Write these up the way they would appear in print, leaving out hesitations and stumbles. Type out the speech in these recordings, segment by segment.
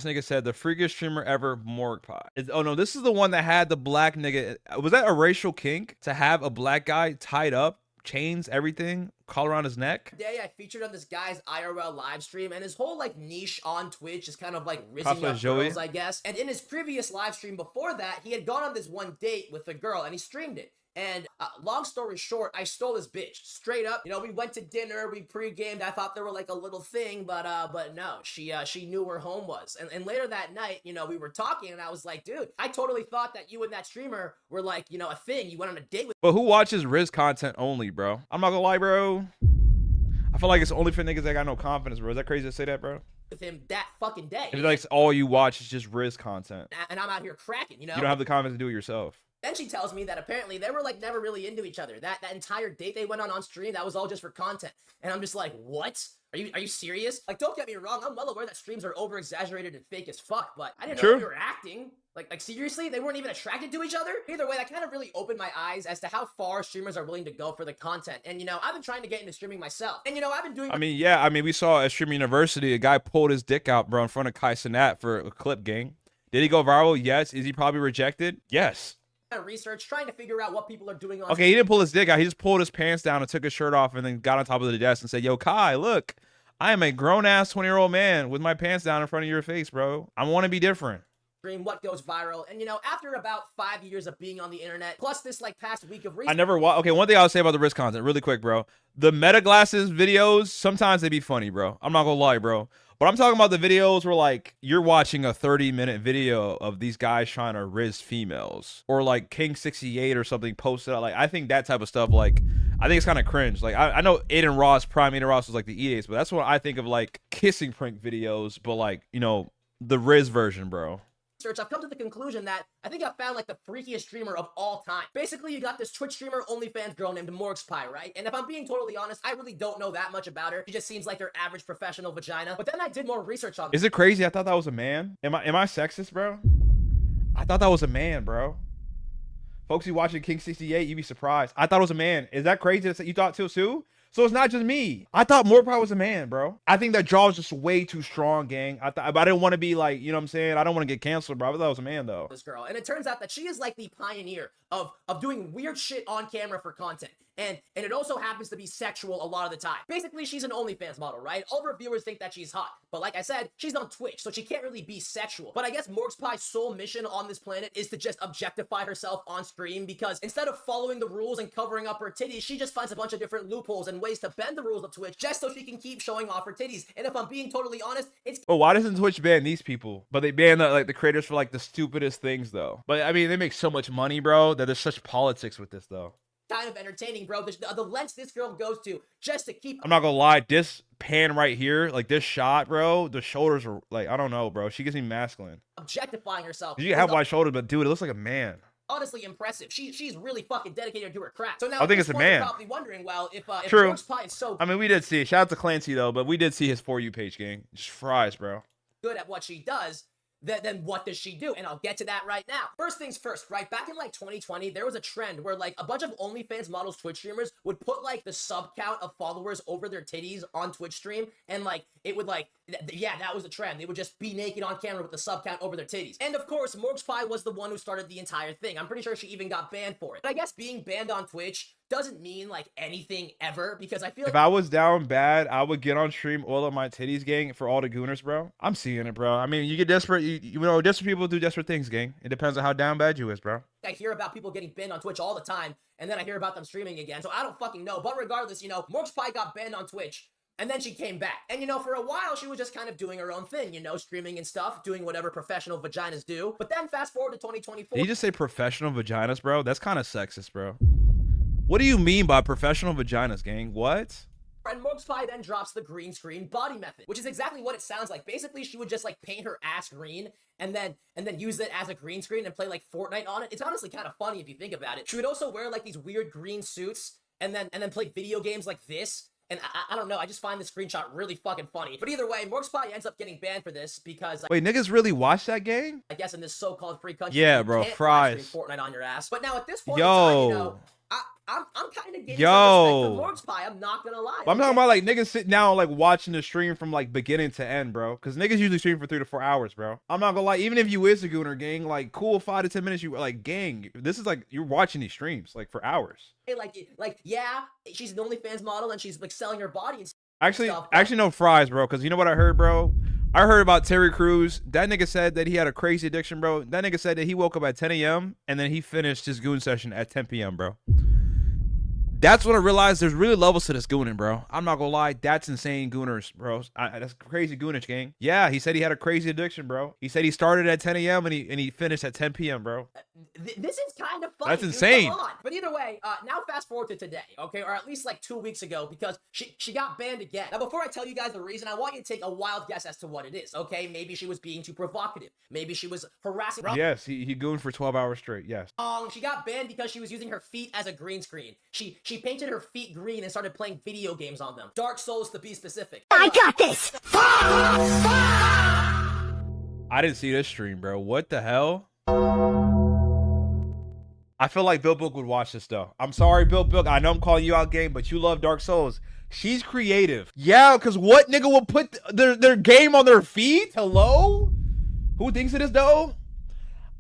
This nigga said the freakiest streamer ever, Morgpie. Oh no, this is the one that had the black nigga. Was that a racial kink to have a black guy tied up, chains, everything, collar around his neck? Today I featured on this guy's IRL live stream, and his whole like niche on Twitch is kind of like rizzing Cosplay up Joey. girls, I guess. And in his previous live stream before that, he had gone on this one date with a girl, and he streamed it. And long story short, I stole his bitch straight up. You know, we went to dinner, we pre-gamed. I thought they were like a little thing, but no, she knew where home was. And later that night, you know, we were talking, and I was like, dude, I totally thought that you and that streamer were like, you know, a thing. You went on a date with. But who watches Riz content only, bro? I'm not gonna lie, bro. I feel like it's only for niggas that got no confidence, bro. Is that crazy to say that, bro? With him that fucking day. If like all you watch is just Riz content, and I'm out here cracking, you know. You don't have the confidence to do it yourself. Then she tells me that apparently they were like never really into each other. That entire date they went on stream, that was all just for content. And I'm just like, what? Are you serious? Like, don't get me wrong, I'm well aware that streams are over exaggerated and fake as fuck, but I didn't know they were acting. Like seriously, they weren't even attracted to each other? Either way, that kind of really opened my eyes as to how far streamers are willing to go for the content. And you know, I've been trying to get into streaming myself. And you know, I've been doing. I mean, yeah, I mean, we saw at Streaming University, a guy pulled his dick out, bro, in front of Kai Cenat for a clip, gang. Did he go viral? Yes. Is he probably rejected? Yes. Research, trying to figure out what people are doing on. Okay, he didn't pull his dick out. He just pulled his pants down and took his shirt off and then got on top of the desk and said, yo, Kai, look, I am a grown-ass 20-year-old man with my pants down in front of your face, bro. I want to be different. What goes viral. And you know, after about 5 years of being on the internet, plus this like past week of research. I never watched. Okay, one thing I'll say about the Riz content really quick, bro. The meta glasses videos, sometimes they be funny, bro. I'm not gonna lie, bro. But I'm talking about the videos where like you're watching a 30-minute video of these guys trying to Riz females, or like King 68 or something posted out. Like, I think that type of stuff, like, I think it's kind of cringe. Like, I know Aiden Ross, Prime Aiden Ross was like the E8s, but that's what I think of, like kissing prank videos, but like, you know, the Riz version, bro. I've come to the conclusion that I think I found like the freakiest streamer of all time. Basically, you got this Twitch streamer, OnlyFans girl named Morgpie, right? And if I'm being totally honest, I really don't know that much about her. She just seems like your average professional vagina. But then I did more research on. Is it crazy? I thought that was a man. Am I sexist, bro? I thought that was a man, bro. Folks, you watching King 68, you'd be surprised. I thought it was a man. Is that crazy that you thought too? So it's not just me. I thought Morgpie was a man, bro. I think that jaw was just way too strong, gang. I didn't want to be like, you know what I'm saying? I don't want to get canceled, bro. I thought it was a man, though. This girl. And it turns out that she is like the pioneer of doing weird shit on camera for content. And it also happens to be sexual a lot of the time. Basically, she's an OnlyFans model, right? All of her viewers think that she's hot. But like I said, she's on Twitch, so she can't really be sexual. But I guess Morgpie's sole mission on this planet is to just objectify herself on stream, because instead of following the rules and covering up her titties, she just finds a bunch of different loopholes and ways to bend the rules of Twitch just so she can keep showing off her titties. And if I'm being totally honest, it's... Well, why doesn't Twitch ban these people? But they ban the creators for like the stupidest things, though. But I mean, they make so much money, bro, that there's such politics with this, though. Kind of entertaining, bro. The lengths this girl goes to just to keep... I'm not gonna lie, this pan right here, like this shot, bro, the shoulders are like, I don't know, bro. She gives me masculine. Objectifying herself. You have wide shoulders, but dude, it looks like a man. Honestly impressive. She's really fucking dedicated to her craft. So now I think it's a man. You're probably wondering, well, if True. Morgpie is so... I mean, we did see it. Shout out to Clancy, though, but we did see his For You page, gang. Just fries, bro. Good at what she does, then what does she do? And I'll get to that right now. First things first, right? Back in like 2020, there was a trend where like a bunch of OnlyFans models Twitch streamers would put like the sub count of followers over their titties on Twitch stream, and like it would like, yeah, that was the trend. They would just be naked on camera with the sub count over their titties. And of course, Morgpie was the one who started the entire thing. I'm pretty sure she even got banned for it. But I guess being banned on Twitch doesn't mean like anything ever, because I feel like if I was down bad, I would get on stream, oil up my titties, gang, for all the gooners, bro. I'm seeing it, bro. I mean, you get desperate. You know, desperate people do desperate things, gang. It depends on how down bad you is, bro. I hear about people getting banned on Twitch all the time, and then I hear about them streaming again, so I don't fucking know. But regardless, you know, Morgpie got banned on Twitch, and then she came back. And, you know, for a while, she was just kind of doing her own thing, you know, streaming and stuff, doing whatever professional vaginas do. But then fast forward to 2024. Did you just say professional vaginas, bro? That's kind of sexist, bro. What do you mean by professional vaginas, gang? What? And Morgpie then drops the green screen body method, which is exactly what it sounds like. Basically, she would just like paint her ass green and then use it as a green screen and play like Fortnite on it. It's honestly kind of funny if you think about it. She would also wear like these weird green suits and then play video games like this. And I don't know, I just find this screenshot really fucking funny. But either way, Morgpie ends up getting banned for this because... Wait, niggas really watch that game? I guess in this so-called free country... Yeah, bro, fries. Fortnite on your ass. But now at this point yo, in time, you know... I'm kind of getting Yo. some respect for Morgpie. I'm not gonna lie. But I'm talking about like niggas sitting down like watching the stream from like beginning to end, bro. Because niggas usually stream for 3 to 4 hours, bro. I'm not gonna lie. Even if you is a gooner, gang, like cool 5 to 10 minutes, you like gang. This is like you're watching these streams like for hours. Like yeah, she's an OnlyFans model and she's like selling her body and Actually, stuff. no fries, bro. Because you know what I heard, bro? I heard about Terry Crews. That nigga said that he had a crazy addiction, bro. That nigga said that he woke up at 10 a.m. and then he finished his goon session at 10 p.m., bro. That's when I realized there's really levels to this gooning, bro. I'm not gonna lie, that's insane gooners, bro. That's crazy goonage, gang. Yeah, he said he had a crazy addiction, bro. He said he started at 10 a.m. and he finished at 10 p.m., bro. This is kind of funny. That's dude. insane. Come on. But either way, now fast forward to today, okay, or at least like 2 weeks ago, because she got banned again. Now, before I tell you guys the reason, I want you to take a wild guess as to what it is, okay? Maybe she was being too provocative. Maybe she was harassing. Yes, he gooned for 12 hours straight. Yes. She got banned because she was using her feet as a green screen. She painted her feet green and started playing video games on them. Dark Souls to be specific. I got this! I didn't see this stream, bro. What the hell? I feel like Bill Book would watch this though. I'm sorry, Bill Book. I know I'm calling you out, game, but you love Dark Souls. She's creative. Yeah, because what nigga will put their game on their feet? Hello? Who thinks it is though?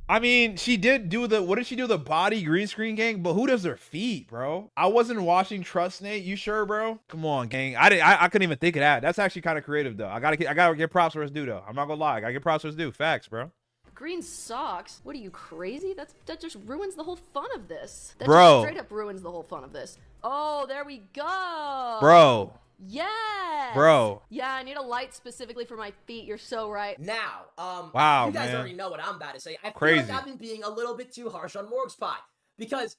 I mean, she did do what did she do? The body green screen, gang? But who does their feet, bro? I wasn't watching Trust Nate. You sure, bro? Come on, gang. I couldn't even think of that. That's actually kind of creative though. I gotta get props for his due though. I'm not gonna lie. I gotta get props for his due. Facts, bro. Green socks? What are you, crazy? That just ruins the whole fun of this. That Bro. just straight up ruins the whole fun of this. Oh, there we go. Bro. Yes. Bro. Yeah, I need a light specifically for my feet. You're so right. Now, wow, you guys man. already know what I'm about to say. I feel Crazy. like I've been being a little bit too harsh on Morgpie because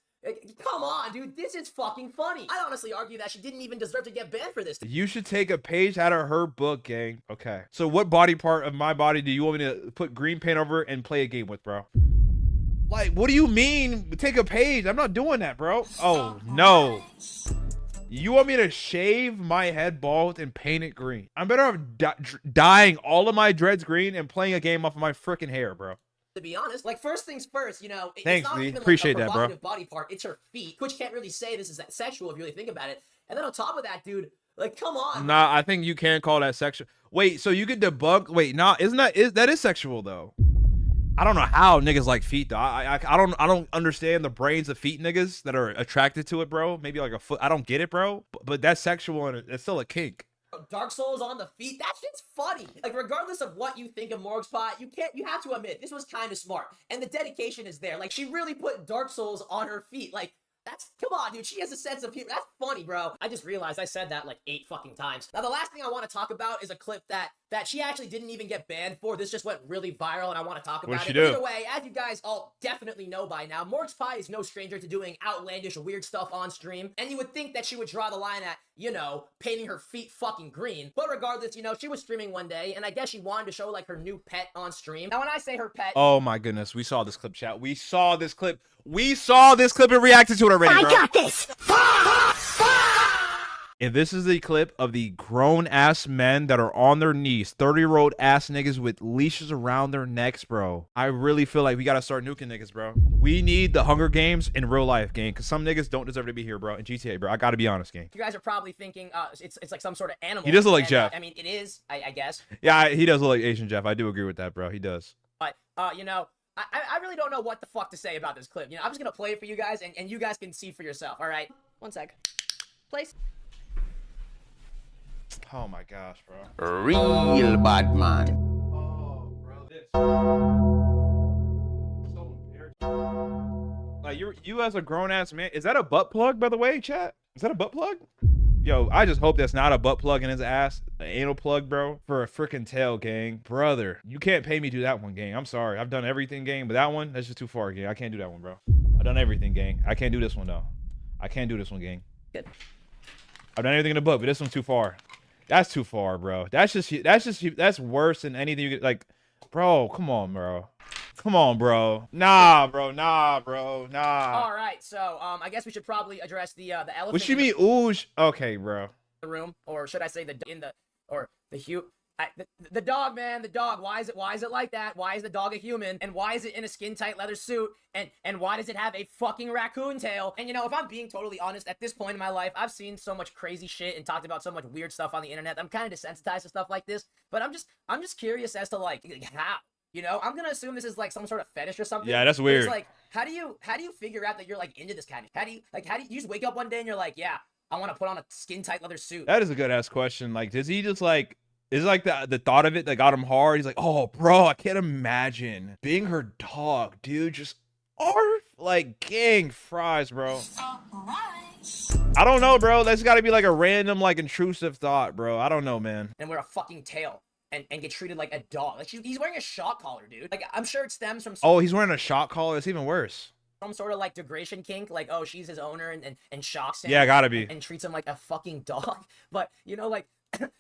come on, dude, this is fucking funny. I honestly argue that she didn't even deserve to get banned for this. You should take a page out of her book, gang. Okay. So what body part of my body do you want me to put green paint over and play a game with, bro? Like, what do you mean take a page? I'm not doing that, bro. Oh, no. You want me to shave my head bald and paint it green? I'm better off dyeing all of my dreads green and playing a game off of my freaking hair, bro. To be honest, like first things first, you know, Thanks, it's not Z. even Appreciate like a that, bro. provocative body part, it's her feet, which can't really say this is sexual if you really think about it. And then on top of that, dude, like come on. Nah, I think you can call that sexual. Wait, so you could debunk? Wait, nah, that is sexual though? I don't know how niggas like feet though. I don't understand the brains of feet niggas that are attracted to it, bro. Maybe like a foot. I don't get it, bro. But that's sexual and it's still a kink. Dark Souls on the feet, that shit's funny. Like regardless of what you think of Morgpie, you have to admit this was kind of smart, and the dedication is there. Like she really put Dark Souls on her feet. Like come on, dude. She has a sense of humor. That's funny, bro. I just realized I said that like 8 fucking times. Now, the last thing I want to talk about is a clip that she actually didn't even get banned for. This just went really viral, and I want to talk about it. Either way, as you guys all definitely know by now, Morgpie is no stranger to doing outlandish, weird stuff on stream, and you would think that she would draw the line at, you know, painting her feet fucking green. But regardless, you know, she was streaming one day, and I guess she wanted to show, like, her new pet on stream. Now, when I say her pet... Oh, my goodness. We saw this clip, chat. We saw this clip. We saw this clip and reacted to it already, bro. I got this! And this is the clip of the grown-ass men that are on their knees. 30-year-old ass niggas with leashes around their necks, bro. I really feel like we gotta start nuking niggas, bro. We need the Hunger Games in real life, gang. Because some niggas don't deserve to be here, bro. In GTA, bro. I gotta be honest, gang. You guys are probably thinking, it's like some sort of animal. He does look like Jeff. I mean, it is, I guess. Yeah, he does look like Asian Jeff. I do agree with that, bro. He does. But, you know... I really don't know what the fuck to say about this clip. You know, I'm just gonna play it for you guys, and you guys can see for yourself, alright? One sec. Place. Oh my gosh, bro. Real bad man. Oh, bro, this. So embarrassing. Like you as a grown ass man, is that a butt plug, by the way, chat? Is that a butt plug? Yo, I just hope that's not a butt plug in his ass, an anal plug, bro, for a freaking tail, gang. Brother, you can't pay me to do that one, gang. I'm sorry. I've done everything, gang, but that one, that's just too far, gang. I can't do that one, bro. I've done everything, gang. I can't do this one, though. I can't do this one, gang. Good. I've done everything in the book, but this one's too far. That's too far, bro. That's worse than anything you could, like, bro, come on, bro. Come on, bro. Nah, bro. Nah, bro. Nah. All right, so I guess we should probably address the elephant. What you mean, ooge? Okay, bro. The room, or should I say the hue? The dog, man, the dog. Why is it like that? Why is the dog a human? And why is it in a skin-tight leather suit? And why does it have a fucking raccoon tail? And you know, if I'm being totally honest, at this point in my life, I've seen so much crazy shit and talked about so much weird stuff on the internet. I'm kind of desensitized to stuff like this. But I'm just curious as to like how. You know, I'm gonna assume this is like some sort of fetish or something. Yeah, that's weird. It's like, how do you figure out that you're like into this kind of? How do you just wake up one day and you're like, yeah, I want to put on a skin-tight leather suit? That is a good ass question. Like, does he just like? Is like the thought of it that got him hard? He's like, oh, bro, I can't imagine being her dog, dude. Just arf, like gang fries, bro. I don't know, bro. That's got to be like a random, like intrusive thought, bro. I don't know, man. And wear a fucking tail and get treated like a dog. Like he's wearing a shock collar, dude. Like I'm sure it stems from. Oh, he's wearing a shock collar. It's even worse. Some sort of like degradation kink, like oh, she's his owner and shocks him. Yeah, gotta be. And treats him like a fucking dog. But you know, like.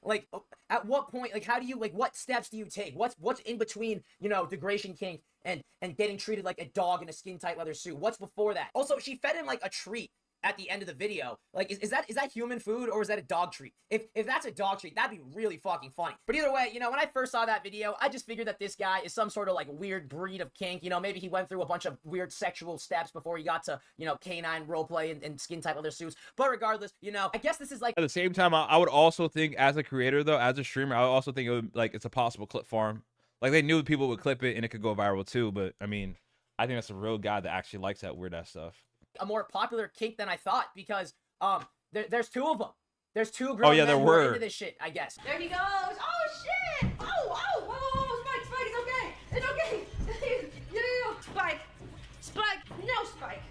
Like at what point, like how do you, like what steps do you take? What's in between, you know, degradation kink and getting treated like a dog in a skin tight leather suit? What's before that? Also, she fed him like a treat at the end of the video. Like is that human food or is that a dog treat? If that's a dog treat, that'd be really fucking funny. But either way, you know, when I first saw that video, I just figured that this guy is some sort of like weird breed of kink. You know, maybe he went through a bunch of weird sexual steps before he got to, you know, canine roleplay and skin tight leather suits. But regardless, you know, I guess this is like at the same time, I would also think as a creator though, as a streamer, I would also think it would like it's a possible clip for him. Like they knew people would clip it and it could go viral too. But I mean, I think that's a real guy that actually likes that weird ass stuff. A more popular kink than I thought because there's two of them. There's two grown oh yeah, men there who were are into this shit, I guess. There he goes. Oh shit! Oh, Spike, it's okay. It's okay. No, Spike, no Spike.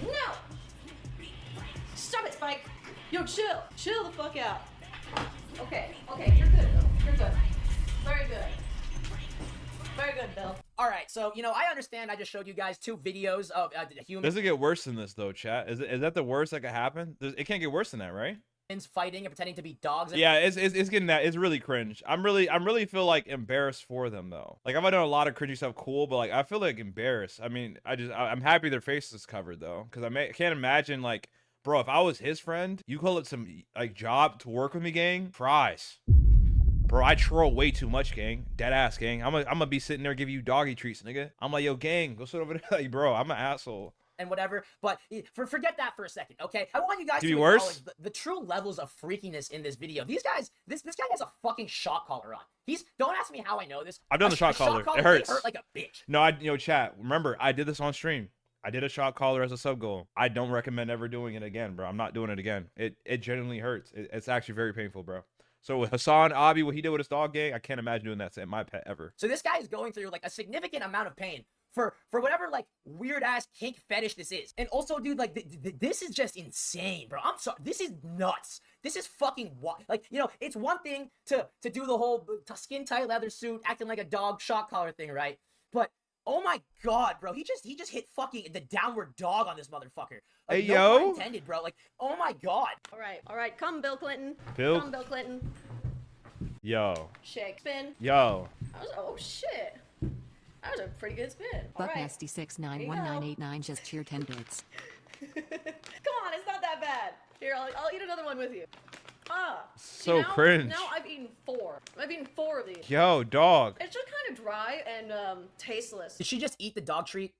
No. Stop it, Spike. Yo, chill the fuck out. Okay, you're good though. You're good. Very good. Very good, Bill. All right, so, you know, I understand I just showed you guys two videos of humans Does it get worse than this though, chat? Is that the worst that could happen? It can't get worse than that, right? fighting and pretending to be dogs. Yeah, it's getting that. It's really cringe. I'm really feel like embarrassed for them though. Like I've done a lot of cringy stuff, cool, but like I feel like embarrassed. I mean, I'm happy their face is covered though, because I can't imagine like, bro, if I was his friend, you call it some like job to work with me, gang, fries. Bro, I troll way too much, gang. Dead ass, gang. I'm gonna be sitting there giving you doggy treats, nigga. I'm like, yo, gang, go sit over there. Like, bro, I'm an asshole. And whatever, but forget that for a second, okay? I want you guys to acknowledge the true levels of freakiness in this video. These guys, this guy has a fucking shock collar on. Don't ask me how I know this. I've done the shock collar. It hurts. They hurt like a bitch. No, chat. Remember, I did this on stream. I did a shock collar as a sub goal. I don't recommend ever doing it again, bro. I'm not doing it again. It genuinely hurts. It's actually very painful, bro. So with Hassan, Abi, what he did with his dog gang, I can't imagine doing that to my pet ever. So this guy is going through like a significant amount of pain for whatever like weird ass kink fetish this is. And also, dude, like this is just insane, bro. I'm sorry. This is nuts. This is fucking what? Like, you know, it's one thing to do the whole skin tight leather suit, acting like a dog shock collar thing, right? But oh my god, bro, he just hit fucking the downward dog on this motherfucker. Like, hey, no yo. pun intended, bro. Like, oh my god. All right, come Bill Clinton. Bill. Come Bill Clinton. Yo. Shake, spin. Yo. Oh shit. That was a pretty good spin. Buck All right. nasty 691989 just cheer 10 bits. Come on, it's not that bad. Here, I'll eat another one with you. Ah. So cringe. Now I've eaten 4. I've eaten 4 of these. Yo, dog. It's just kind of dry and tasteless. Did she just eat the dog treat?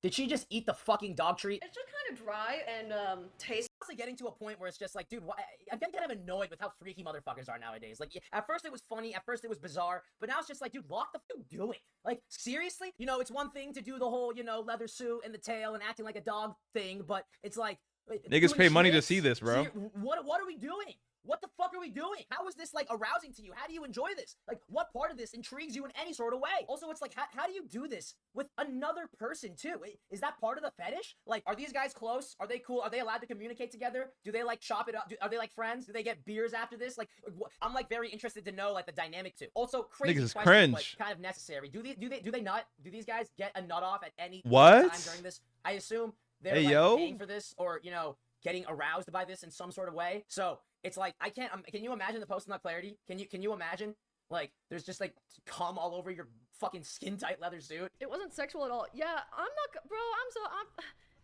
Did she just eat the fucking dog treat? It's just kind of dry and tasteless. Honestly, getting to a point where it's just like, dude, I'm getting kind of annoyed with how freaky motherfuckers are nowadays. Like, at first it was funny, at first it was bizarre, but now it's just like, dude, what the fuck are you doing? Like, seriously? You know, it's one thing to do the whole, you know, leather suit and the tail and acting like a dog thing, but it's like... Niggas pay money to see this, bro. What are we doing? What the fuck are we doing? How is this, like, arousing to you? How do you enjoy this? Like, what part of this intrigues you in any sort of way? Also, it's like, how do you do this with another person, too? Is that part of the fetish? Like, are these guys close? Are they cool? Are they allowed to communicate together? Do they, like, chop it up? Are they, like, friends? Do they get beers after this? Like, I'm, like, very interested to know, like, the dynamic, too. Also, crazy Niggas question, cringe. but kind of necessary. Do they not? Do these guys get a nut off at any What? time during this? I assume they're, Hey, like, yo. paying for this or, you know, getting aroused by this in some sort of way. So it's like, I can't, can you imagine the post-nut clarity? Can you imagine? Like, there's just like cum all over your fucking skin tight leather suit. It wasn't sexual at all. Yeah, I'm not, bro.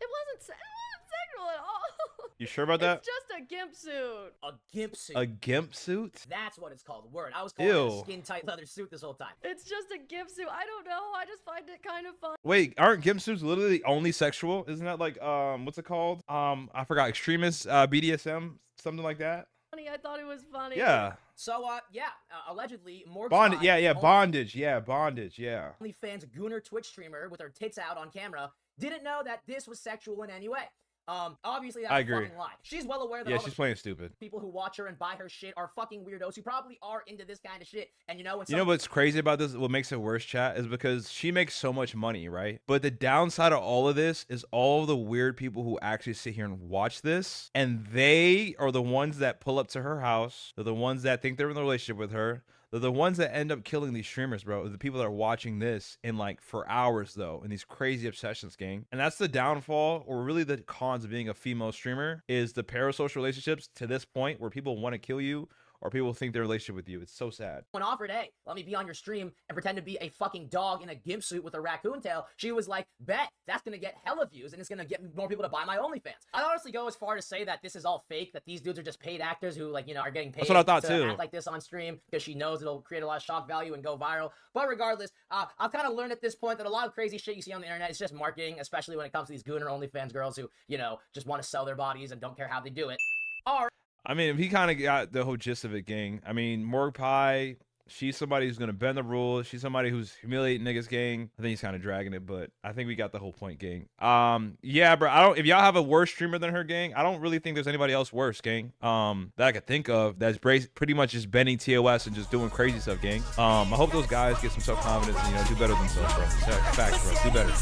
It wasn't sexual at all. You sure about that? It's just a gimp suit. A gimp suit. A gimp suit? That's what it's called. Word. I was calling it a Ew. skin-tight leather suit this whole time. It's just a gimp suit. I don't know. I just find it kind of fun. Wait, aren't gimp suits literally only sexual? Isn't that like what's it called? I forgot. Extremist BDSM, something like that. I thought it was funny. Yeah. So, yeah, allegedly, Morgpie, Bondage. Yeah. Bondage. Yeah. Bondage. Yeah. OnlyFans gooner Twitch streamer with her tits out on camera didn't know that this was sexual in any way. Obviously that's I a agree. fucking lie. She's well aware that Yeah, all she's the playing stupid. people who watch her and buy her shit are fucking weirdos who probably are into this kind of shit. And you know when You know what's crazy about this? What makes it worse, chat, is because she makes so much money, right? But the downside of all of this is all the weird people who actually sit here and watch this, and they are the ones that pull up to her house. They're the ones that think they're in a relationship with her. They're the ones that end up killing these streamers, bro. The people that are watching this in like for hours, though, in these crazy obsessions, gang. And that's the downfall, or really the cons of being a female streamer, is the parasocial relationships to this point where people want to kill you or people think they're in a relationship with you. It's so sad. when offered, hey, let me be on your stream and pretend to be a fucking dog in a gimp suit with a raccoon tail, she was like, bet, that's gonna get hella views and it's gonna get more people to buy my OnlyFans. I'd honestly go as far to say that this is all fake, that these dudes are just paid actors who, like, you know, are getting paid That's what I thought, to too. act like this on stream because she knows it'll create a lot of shock value and go viral. But regardless, I've kind of learned at this point that a lot of crazy shit you see on the internet is just marketing, especially when it comes to these gooner OnlyFans girls who, you know, just want to sell their bodies and don't care how they do it. I mean, if he kind of got the whole gist of it, gang. I mean, Morgpie, she's somebody who's gonna bend the rules. She's somebody who's humiliating niggas, gang. I think he's kind of dragging it, but I think we got the whole point, gang. Yeah, bro. I don't. If y'all have a worse streamer than her, gang, I don't really think there's anybody else worse, gang. That I could think of. That's pretty much just bending TOS and just doing crazy stuff, gang. I hope those guys get some self confidence and do better themselves, bro. Facts, bro. Do better.